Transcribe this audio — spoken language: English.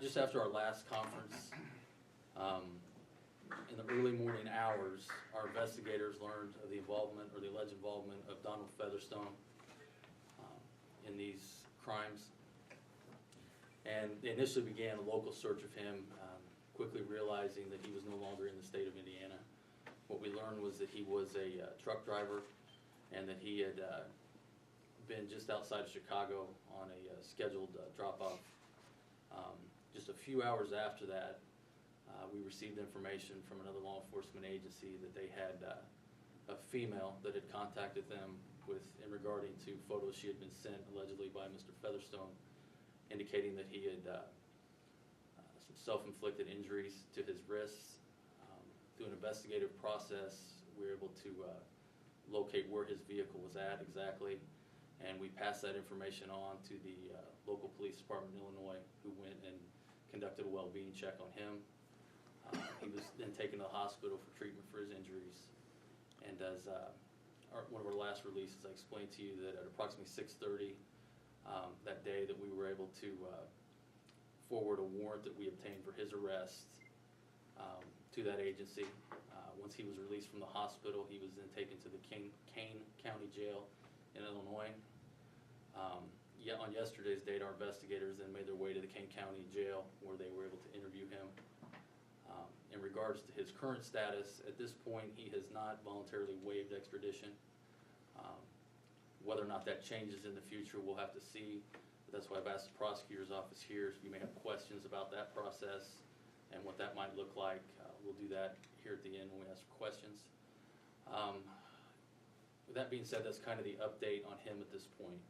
Just after our last conference, in the early morning hours, our investigators learned of the involvement, or the alleged involvement, of Donald Featherstone in these crimes. And they initially began a local search of him, quickly realizing that he was no longer in the state of Indiana. What we learned was that he was a truck driver, and that he had been just outside of Chicago on a scheduled drop-off. Just a few hours after that, we received information from another law enforcement agency that they had a female that had contacted them in regarding to photos she had been sent allegedly by Mr. Featherstone, indicating that he had some self-inflicted injuries to his wrists. Through an investigative process, we were able to locate where his vehicle was at exactly, and we passed that information on to the local police department in Illinois, who went and conducted a well-being check on him. He was then taken to the hospital for treatment for his injuries. And as one of our last releases, I explained to you that at approximately 6:30 that day, that we were able to forward a warrant that we obtained for his arrest to that agency. Once he was released from the hospital, he was then taken to the Kane County Jail in Illinois. On yesterday's date, our investigators then made their way to the Kane County Jail, where they were able to interview him. In regards to his current status, at this point, he has not voluntarily waived extradition. Whether or not that changes in the future, we'll have to see. But that's why I've asked the prosecutor's office here, if you may have questions about that process and what that might look like. We'll do that here at the end when we ask for questions. With that being said, that's kind of the update on him at this point.